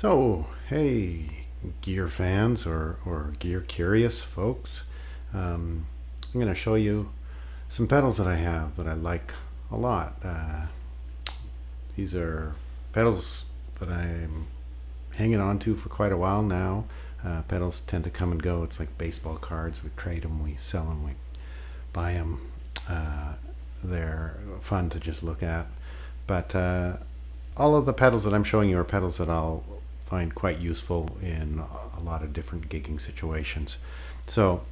So, hey, gear fans or gear curious folks, I'm going to show you some pedals that I have that I like a lot. These are pedals that I'm hanging on to for quite a while now. Pedals tend to come and go. It's like baseball cards. We trade them, we sell them, we buy them. They're fun to just look at. But all of the pedals that I'm showing you are pedals that I'll find quite useful in a lot of different gigging situations. So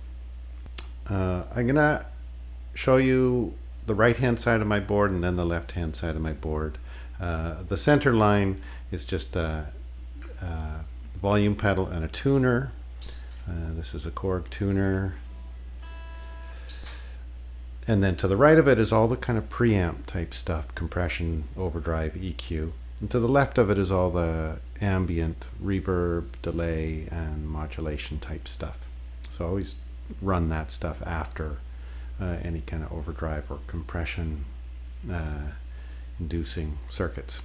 I'm gonna show you the right hand side of my board and then the left hand side of my board. The center line is just a volume pedal and a tuner. This is a Korg tuner. And then to the right of it is all the kind of preamp type stuff, compression, overdrive, EQ. And to the left of it is all the ambient, reverb, delay, and modulation type stuff. So I always run that stuff after any kind of overdrive or compression inducing circuits,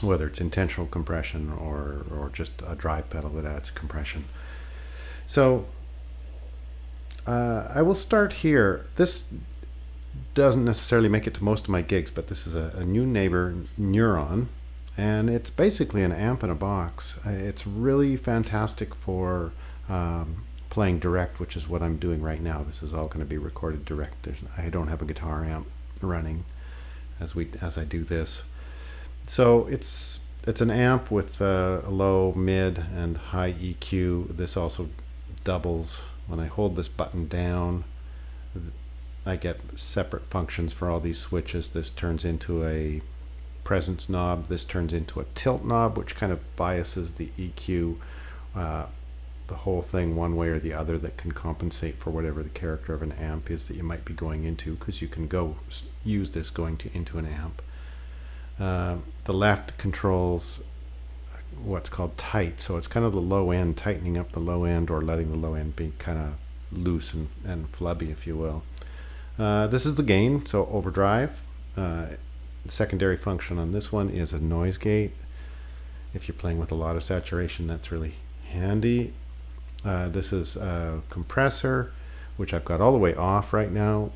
whether it's intentional compression or just a drive pedal that adds compression. So I will start here. This doesn't necessarily make it to most of my gigs, but this is a Neunaber Neuron, and it's basically an amp in a box. It's really fantastic for playing direct, which is what I'm doing right now. This is all going to be recorded direct. I don't have a guitar amp running as I do this. So it's an amp with a low, mid, and high EQ. This also doubles. When I hold this button down, I get separate functions for all these switches. This turns into a presence knob. This turns into a tilt knob, which kind of biases the EQ, the whole thing one way or the other, that can compensate for whatever the character of an amp is that you might be going into, because you can use this going into an amp. The left controls what's called tight, so it's kind of the low end, tightening up the low end or letting the low end be kind of loose and flubby, if you will. This is the gain, so overdrive. The secondary function on this one is a noise gate. If you're playing with a lot of saturation, that's really handy. This is a compressor, which I've got all the way off right now,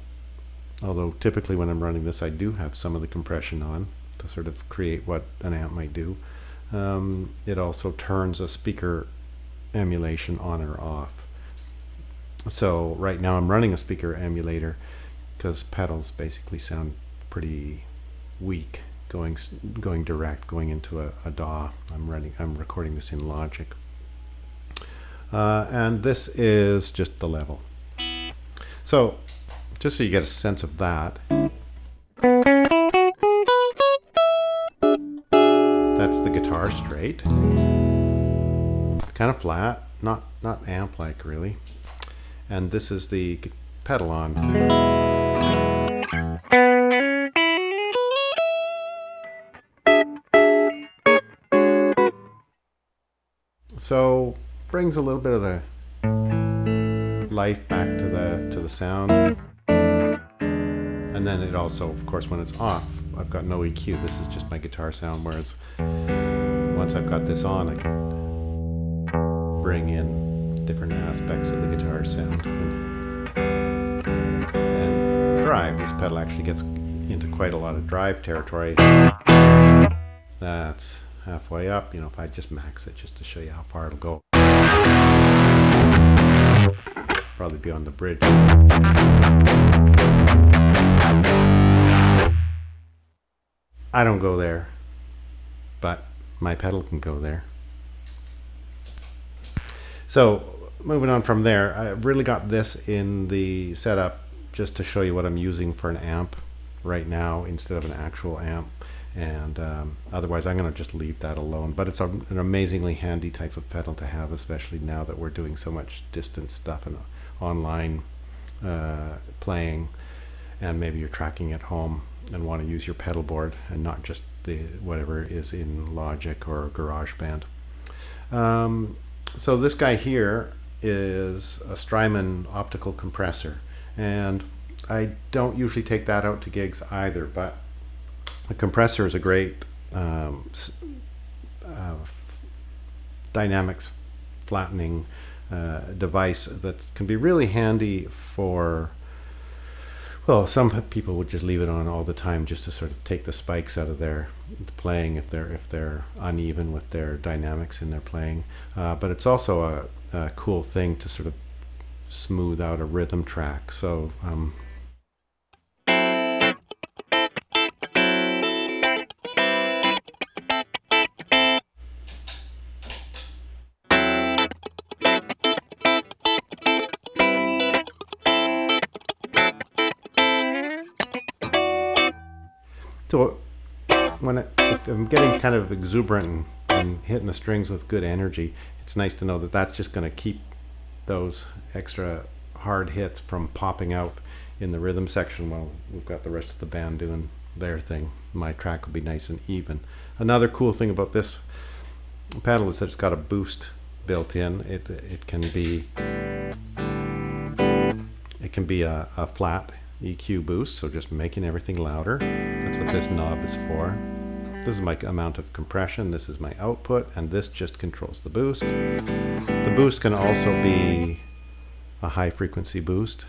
although typically when I'm running this I do have some of the compression on to sort of create what an amp might do. It also turns a speaker emulation on or off. So right now I'm running a speaker emulator because pedals basically sound pretty weak going direct, going into a DAW. I'm recording this in Logic. And this is just the level. So just so you get a sense of that, that's the guitar straight, kind of flat, not amp-like really. And this is the pedal on. So brings a little bit of the life back to the sound. And then it also, of course, when it's off, I've got no EQ. This is just my guitar sound, whereas once I've got this on, I can bring in different aspects of the guitar sound and drive. This pedal actually gets into quite a lot of drive territory. That's halfway up. You know, if I just max it just to show you how far it'll go. Probably be on the bridge. I don't go there, but my pedal can go there. So moving on from there, I really got this in the setup just to show you what I'm using for an amp right now instead of an actual amp. And otherwise I'm going to just leave that alone. But it's an amazingly handy type of pedal to have, especially now that we're doing so much distance stuff and online playing, and maybe you're tracking at home and want to use your pedal board and not just the whatever is in Logic or GarageBand. So this guy here is a Strymon optical compressor, and I don't usually take that out to gigs either, but a compressor is a great dynamics flattening device that can be really handy for, well, some people would just leave it on all the time just to sort of take the spikes out of their playing if they're uneven with their dynamics in their playing. But it's also a cool thing to sort of smooth out a rhythm track. So So if I'm getting kind of exuberant and hitting the strings with good energy, it's nice to know that that's just going to keep those extra hard hits from popping out in the rhythm section while we've got the rest of the band doing their thing. My track will be nice and even. Another cool thing about this pedal is that it's got a boost built in. It can be a flat EQ boost, so just making everything louder. That's what this knob is for. This is my amount of compression, this is my output, and this just controls the boost. The boost can also be a high frequency boost.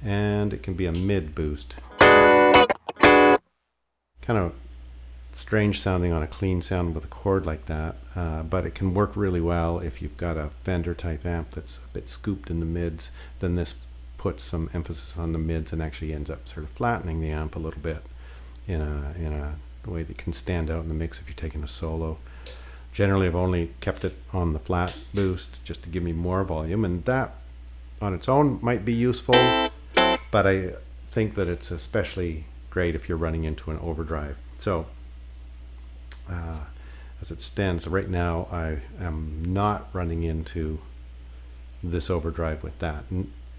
And it can be a mid boost. Kind of strange sounding on a clean sound with a chord like that, but it can work really well if you've got a Fender type amp that's a bit scooped in the mids. Then this puts some emphasis on the mids and actually ends up sort of flattening the amp a little bit in a way that can stand out in the mix if you're taking a solo. Generally, I've only kept it on the flat boost just to give me more volume, and that on its own might be useful, but I think that it's especially great if you're running into an overdrive. So as it stands right now, I am not running into this overdrive with that.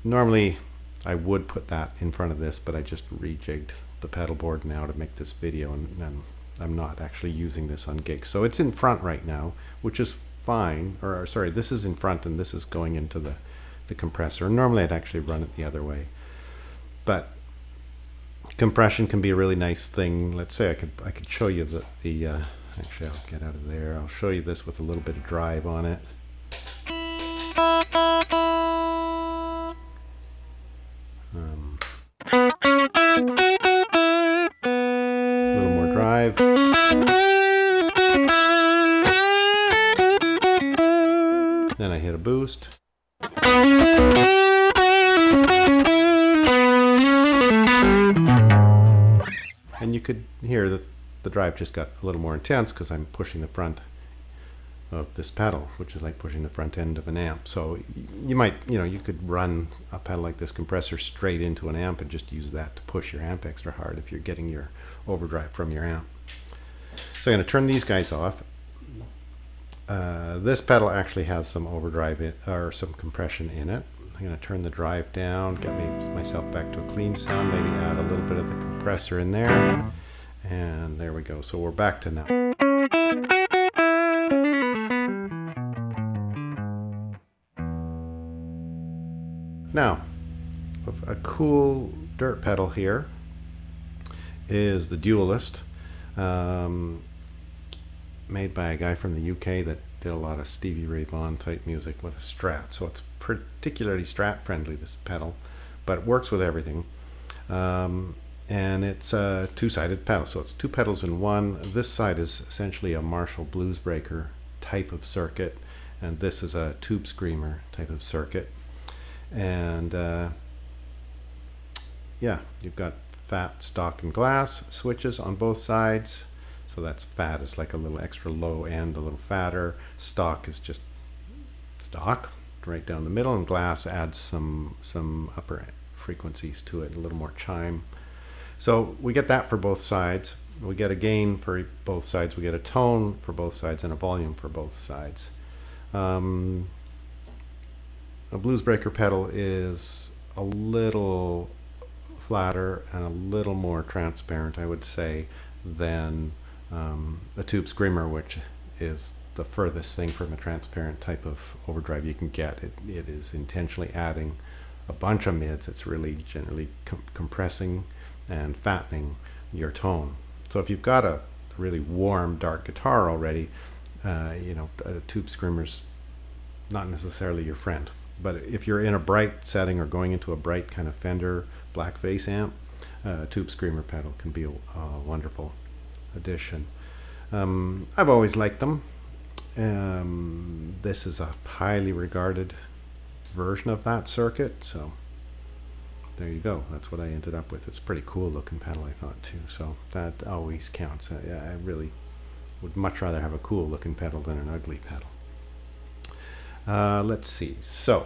Normally I would put that in front of this, but I just rejigged the pedal board now to make this video, and I'm not actually using this on gigs. So it's in front right now, which is fine. Or sorry, this is in front and this is going into the compressor. Normally I'd actually run it the other way, but compression can be a really nice thing. Let's say I could show you the actually I'll get out of there. I'll show you this with a little bit of drive on it. A little more drive. Then I hit a boost. And you could hear that the drive just got a little more intense because I'm pushing the front of this pedal, which is like pushing the front end of an amp. So you might, you could run a pedal like this compressor straight into an amp and just use that to push your amp extra hard if you're getting your overdrive from your amp. So I'm going to turn these guys off. This pedal actually has some overdrive or some compression in it. I'm going to turn the drive down, get myself back to a clean sound, maybe add a little bit of the compressor in there. And there we go. So we're back to now. Now, a cool dirt pedal here is the Duellist, made by a guy from the UK that did a lot of Stevie Ray Vaughan type music with a Strat. So it's particularly Strat friendly, this pedal, but it works with everything. And it's a two-sided pedal, so it's two pedals in one. This side is essentially a Marshall Blues Breaker type of circuit, and this is a Tube Screamer type of circuit. And yeah, you've got fat, stock, and glass switches on both sides. So that's fat is like a little extra low end, a little fatter. Stock is just stock, right down the middle, and glass adds some upper frequencies to it, a little more chime. So we get that for both sides. We get a gain for both sides. We get a tone for both sides and a volume for both sides. A Blues Breaker pedal is a little flatter and a little more transparent, I would say, than a Tube Screamer, which is the furthest thing from a transparent type of overdrive you can get. It is intentionally adding a bunch of mids. It's really generally compressing and fattening your tone. So if you've got a really warm, dark guitar already, a tube screamer's not necessarily your friend. But if you're in a bright setting or going into a bright kind of Fender black face amp, a tube screamer pedal can be a wonderful addition. I've always liked them. This is a highly regarded version of that circuit, so there you go. That's what I ended up with. It's a pretty cool looking pedal, I thought, too, so that always counts. I really would much rather have a cool looking pedal than an ugly pedal. Let's see. So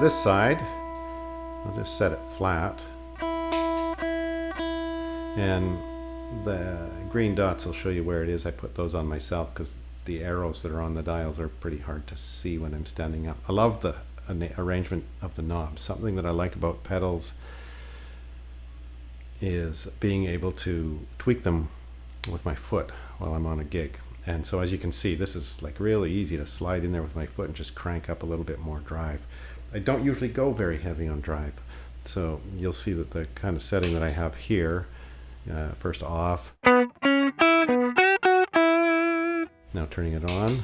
this side, I'll just set it flat, and the green dots will show you where it is. I put those on myself because the arrows that are on the dials are pretty hard to see when I'm standing up. I love the arrangement of the knobs. Something that I like about pedals is being able to tweak them with my foot while I'm on a gig. And so as you can see, this is like really easy to slide in there with my foot and just crank up a little bit more drive. I don't usually go very heavy on drive, so you'll see that the kind of setting that I have here, first off, now turning it on.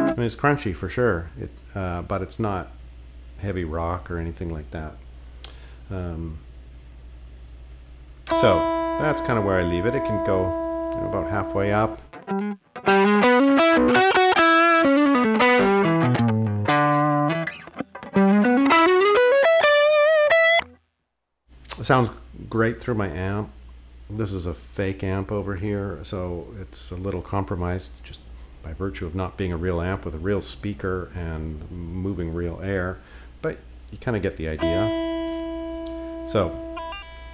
I mean, it's crunchy for sure, but it's not heavy rock or anything like that. So that's kind of where I leave it. It can go about halfway up. It sounds great through my amp. This is a fake amp over here, so it's a little compromised just by virtue of not being a real amp with a real speaker and moving real air, but you kind of get the idea. So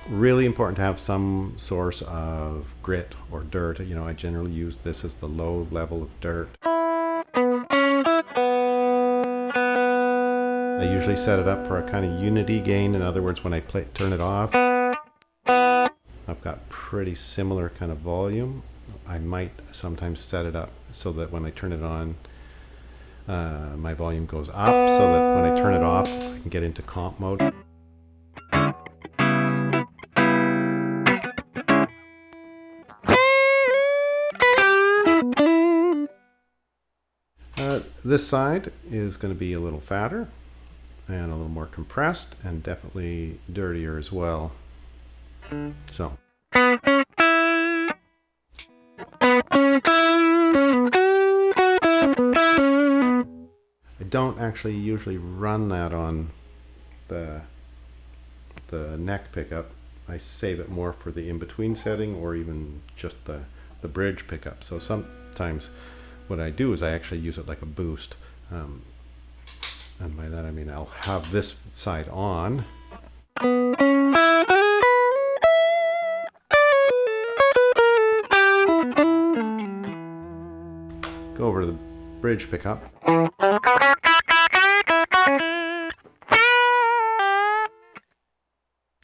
really important to have some source of grit or dirt. I generally use this as the low level of dirt. I usually set it up for a kind of unity gain. In other words, when I turn it off, I've got pretty similar kind of volume. I might sometimes set it up so that when I turn it on, my volume goes up, so that when I turn it off, I can get into comp mode. This side is going to be a little fatter and a little more compressed and definitely dirtier as well. So I don't actually usually run that on the neck pickup. I save it more for the in-between setting or even just the bridge pickup. So sometimes what I do is I actually use it like a boost. And by that I mean I'll have this side on. Go over to the bridge pickup.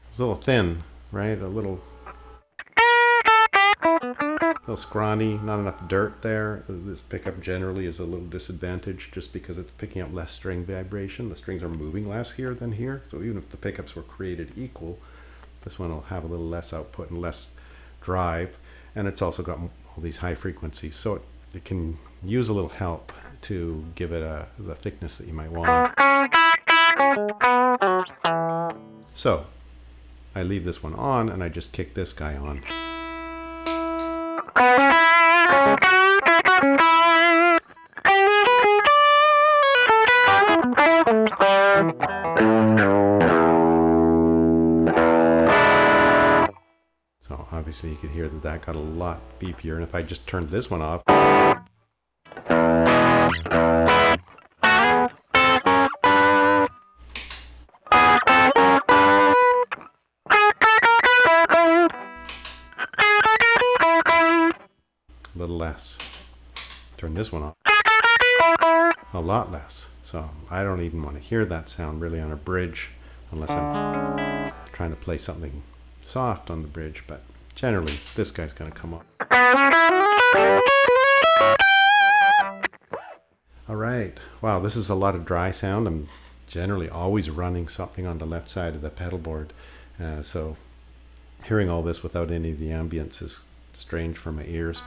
It's a little thin, right? A little scrawny, not enough dirt there. This pickup generally is a little disadvantaged just because it's picking up less string vibration. The strings are moving less here than here. So even if the pickups were created equal, this one will have a little less output and less drive. And it's also got all these high frequencies. So it can use a little help to give it the thickness that you might want. So I leave this one on and I just kick this guy on. So obviously you could hear that got a lot beefier, and if I just turned this one off, a little less. Turn this one off, a lot less. So I don't even want to hear that sound really on a bridge unless I'm trying to play something soft on the bridge, but generally this guy's going to come on. All right, wow, this is a lot of dry sound. I'm generally always running something on the left side of the pedal board. So hearing all this without any of the ambience is strange for my ears.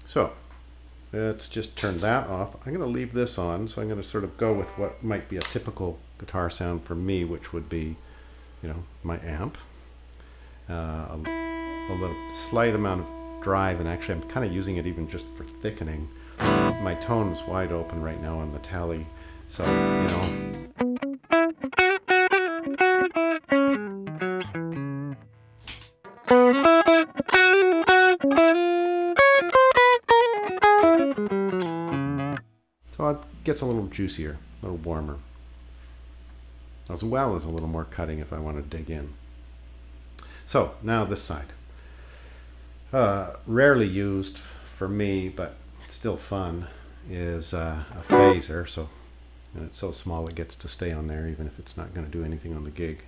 So let's just turn that off. I'm going to leave this on, so I'm going to sort of go with what might be a typical guitar sound for me, which would be, my amp, a little slight amount of drive, and actually I'm kind of using it even just for thickening. My tone's wide open right now on the tally, so so it gets a little juicier, a little warmer, as well as a little more cutting if I want to dig in. So now this side. Rarely used for me, but still fun, is a phaser. So, and it's so small it gets to stay on there even if it's not going to do anything on the gig.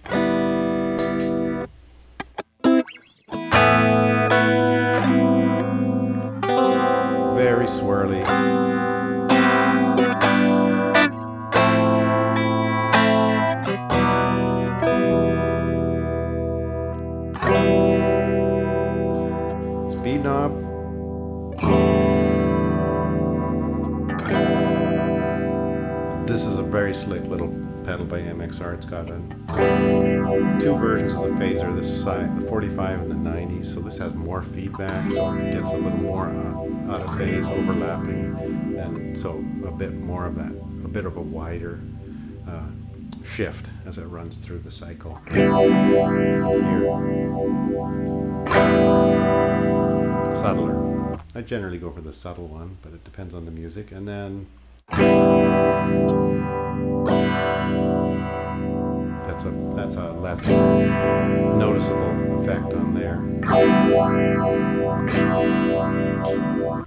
Very swirly. Speed knob. This is a very slick little pedal by MXR. It's got two versions of the phaser, this side, the 45 and the 90, so this has more feedback, so it gets a little more out of phase overlapping, and so a bit more of that, a bit of a wider shift as it runs through the cycle. Here. Subtler. I generally go for the subtle one, but it depends on the music. And then that's a less noticeable effect on there.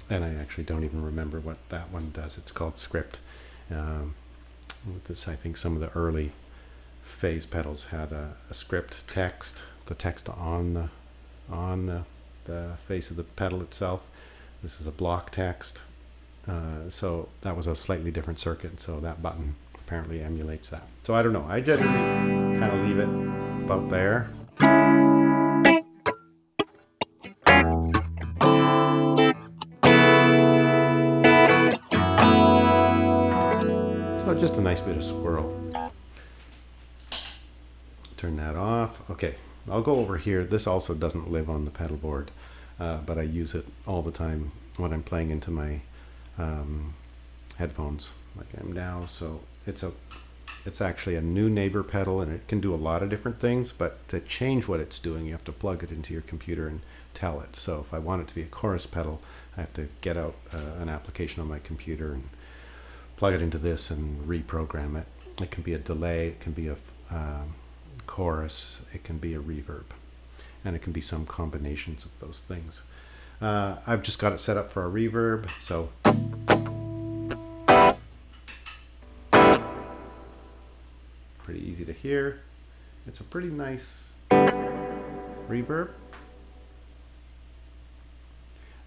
And I actually don't even remember what that one does. It's called script. With this, I think some of the early phase pedals had a script text, the text on the face of the pedal itself. This is a block text. So that was a slightly different circuit, so that button apparently emulates that. So I don't know, I generally kind of leave it about there. So just a nice bit of swirl. Turn that off. Okay, I'll go over here. This also doesn't live on the pedal board, but I use it all the time when I'm playing into my headphones like I'm now. So it's actually a Neunaber pedal, and it can do a lot of different things, but to change what it's doing you have to plug it into your computer and tell it. So if I want it to be a chorus pedal, I have to get out an application on my computer and plug it into this and reprogram it. It can be a delay, it can be a chorus, it can be a reverb, and it can be some combinations of those things. I've just got it set up for a reverb, so pretty easy to hear. It's a pretty nice reverb.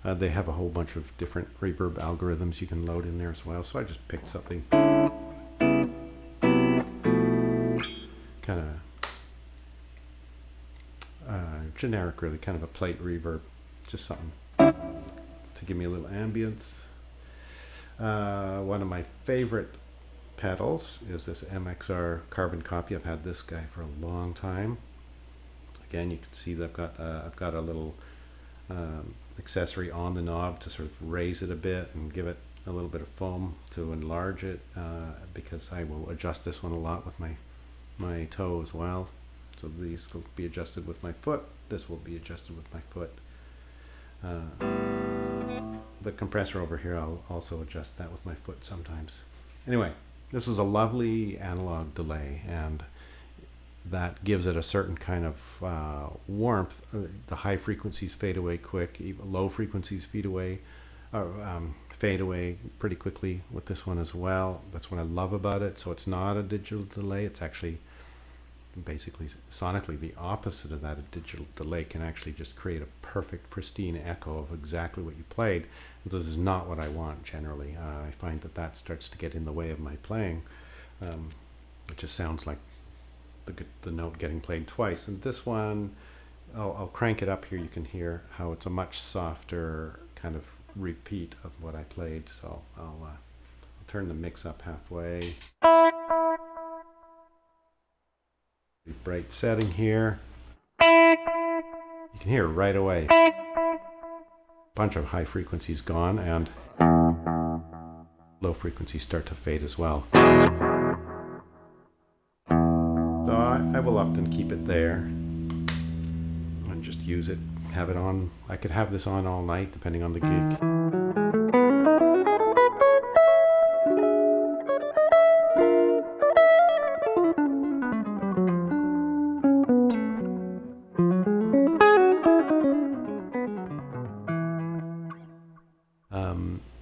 They have a whole bunch of different reverb algorithms you can load in there as well, so I just picked something kind of generic, really, kind of a plate reverb, just something to give me a little ambience. One of my favorite pedals is this MXR Carbon Copy. I've had this guy for a long time. Again, you can see that I've got a little accessory on the knob to sort of raise it a bit and give it a little bit of foam to enlarge it, because I will adjust this one a lot with my toe as well. So these will be adjusted with my foot. This will be adjusted with my foot. The compressor over here, I'll also adjust that with my foot sometimes. Anyway, this is a lovely analog delay, and that gives it a certain kind of warmth. The high frequencies fade away quick, even low frequencies fade away pretty quickly with this one as well. That's what I love about it. So it's not a digital delay, it's actually basically sonically the opposite of that. A digital delay can actually just create a perfect pristine echo of exactly what you played. This is not what I want generally. I find that starts to get in the way of my playing. It just sounds like the note getting played twice. And this one, I'll crank it up here. You can hear how it's a much softer kind of repeat of what I played. So I'll turn the mix up halfway. Bright setting here. You can hear right away. Bunch of high frequencies gone, and low frequencies start to fade as well. So I will often keep it there and just use it, have it on. I could have this on all night depending on the gig.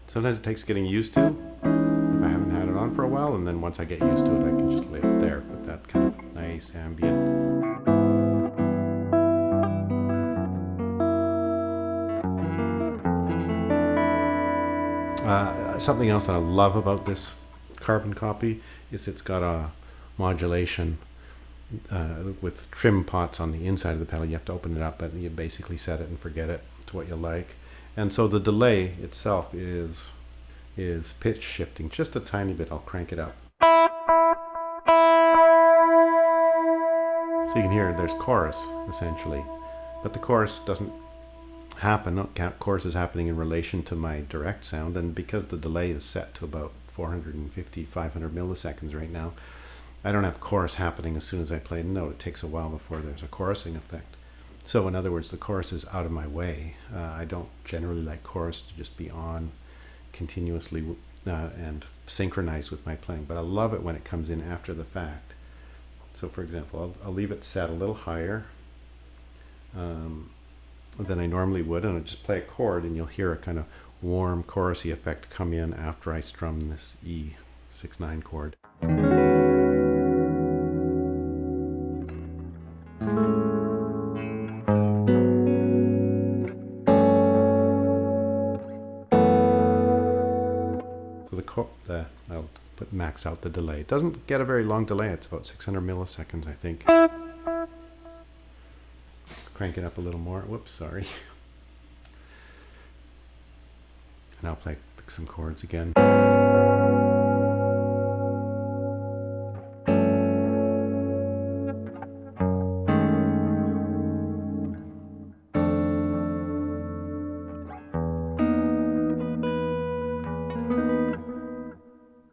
Sometimes it takes getting used to if I haven't had it on for a while, and then once I get used to it, I can just leave it there with that kind of nice ambient. Something else that I love about this carbon copy is it's got a modulation with trim pots on the inside of the pedal. You have to open it up, but you basically set it and forget it to what you like. And so the delay itself is pitch shifting just a tiny bit. I'll crank it up. So you can hear there's chorus essentially, but the chorus doesn't happen. Chorus is happening in relation to my direct sound, and because the delay is set to about 450, 500 milliseconds right now, I don't have chorus happening as soon as I play a note. It takes a while before there's a chorusing effect. So in other words, the chorus is out of my way. I don't generally like chorus to just be on continuously and synchronized with my playing, but I love it when it comes in after the fact. So for example, I'll leave it set a little higher than I normally would, and I'll just play a chord, and you'll hear a kind of warm chorusy effect come in after I strum this E6/9 chord. I'll max out the delay. It doesn't get a very long delay. It's about 600 milliseconds, I think. Crank it up a little more. Whoops, sorry. And I'll play some chords again.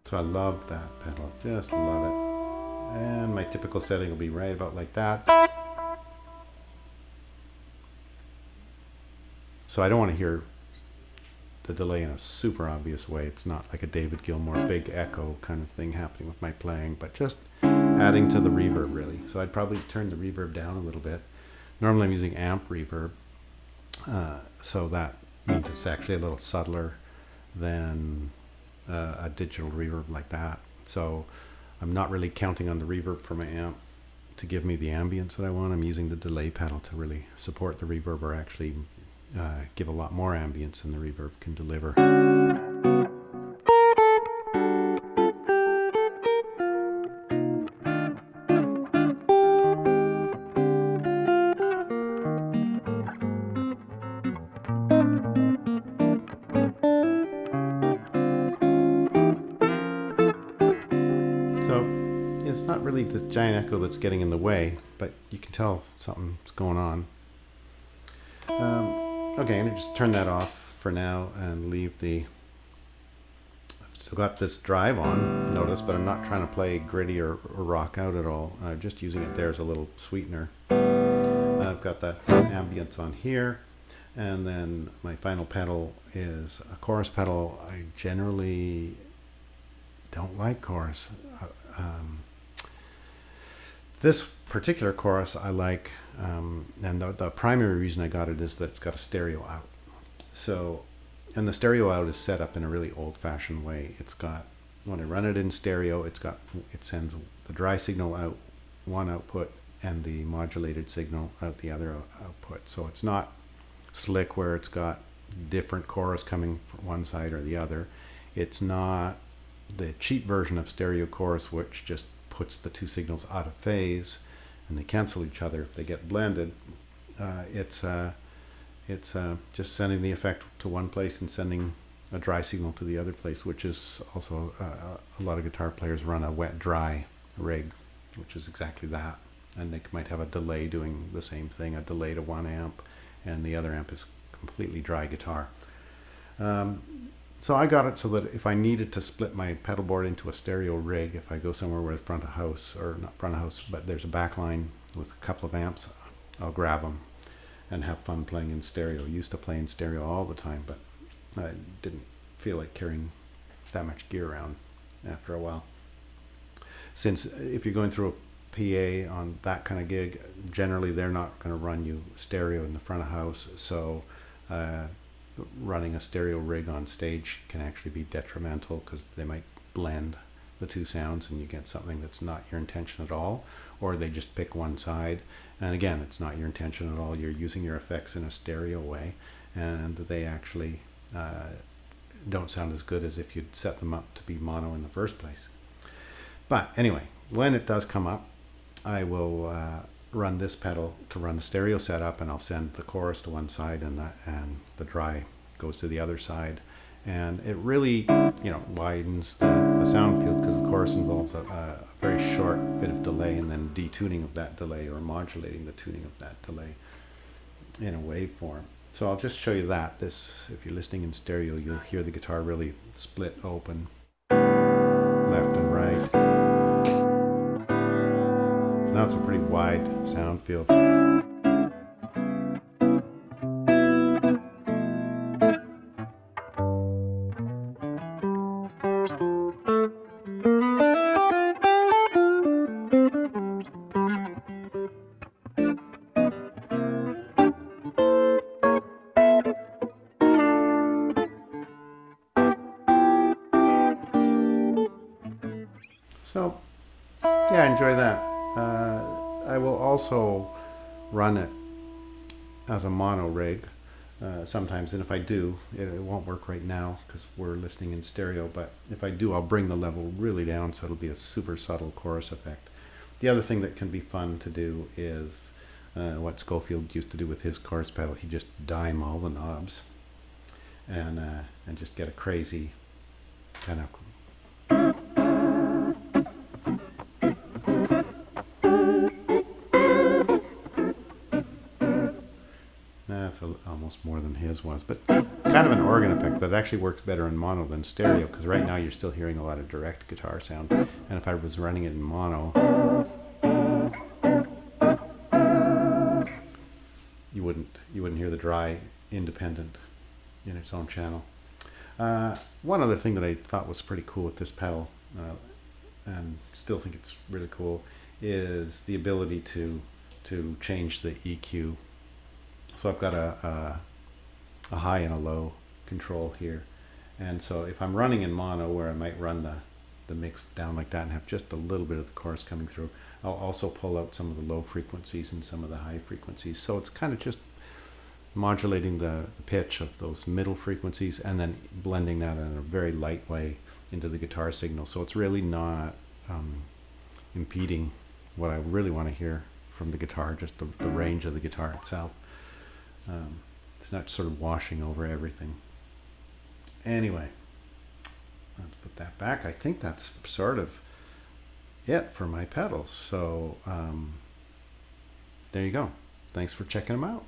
So I love that pedal, just love it. And my typical setting will be right about like that. So I don't want to hear the delay in a super obvious way. It's not like a David Gilmour big echo kind of thing happening with my playing, but just adding to the reverb really. So I'd probably turn the reverb down a little bit. Normally I'm using amp reverb, so that means it's actually a little subtler than a digital reverb like that. So I'm not really counting on the reverb for my amp to give me the ambience that I want. I'm using the delay pedal to really support the reverb, or actually give a lot more ambience than the reverb can deliver. So it's not really this giant echo that's getting in the way, but you can tell something's going on. Okay, I'm going to just turn that off for now and leave the... I've still got this drive on, notice, but I'm not trying to play gritty or rock out at all. I'm just using it there as a little sweetener. I've got that ambience on here, and then my final pedal is a chorus pedal. I generally don't like chorus. This particular chorus I like, and the primary reason I got it is that it's got a stereo out. So, and the stereo out is set up in a really old-fashioned way. It's got, when I run it in stereo, it sends the dry signal out one output and the modulated signal out the other output. So it's not slick where it's got different chorus coming from one side or the other. It's not the cheap version of stereo chorus, which just puts the two signals out of phase and they cancel each other if they get blended. It's just sending the effect to one place and sending a dry signal to the other place, which is also a lot of guitar players run a wet dry rig, which is exactly that. And they might have a delay doing the same thing, a delay to one amp, and the other amp is completely dry guitar. So I got it so that if I needed to split my pedal board into a stereo rig, if I go somewhere with front of house, or not front of house, but there's a back line with a couple of amps, I'll grab them and have fun playing in stereo. I used to play in stereo all the time, but I didn't feel like carrying that much gear around after a while. Since if you're going through a PA on that kind of gig, generally they're not going to run you stereo in the front of house, so running a stereo rig on stage can actually be detrimental because they might blend the two sounds and you get something that's not your intention at all, or they just pick one side, and again, it's not your intention at all. You're using your effects in a stereo way, and they actually don't sound as good as if you'd set them up to be mono in the first place. But anyway, when it does come up, I will run this pedal to run a stereo setup, and I'll send the chorus to one side and the dry goes to the other side, and it really widens the sound field, because the chorus involves a very short bit of delay and then detuning of that delay, or modulating the tuning of that delay in a waveform. So I'll just show you that. If you're listening in stereo, you'll hear the guitar really split open left and right. Now it's a pretty wide sound field. So, yeah, enjoy that. I will also run it as a mono rig sometimes, and if I do, it won't work right now because we're listening in stereo, but if I do, I'll bring the level really down so it'll be a super subtle chorus effect. The other thing that can be fun to do is what Schofield used to do with his chorus pedal. He just dime all the knobs and just get a crazy kind of that's almost more than his was, but kind of an organ effect that actually works better in mono than stereo, because right now you're still hearing a lot of direct guitar sound, and if I was running it in mono, you wouldn't hear the dry independent in its own channel. One other thing that I thought was pretty cool with this pedal, and still think it's really cool, is the ability to change the EQ. So I've got a high and a low control here, and so if I'm running in mono, where I might run the mix down like that and have just a little bit of the chorus coming through, I'll also pull out some of the low frequencies and some of the high frequencies. So it's kind of just modulating the pitch of those middle frequencies and then blending that in a very light way into the guitar signal. So it's really not impeding what I really want to hear from the guitar, just the range of the guitar itself. It's not sort of washing over everything. Anyway, let's put that back. I think that's sort of it for my pedals. So there you go. Thanks for checking them out.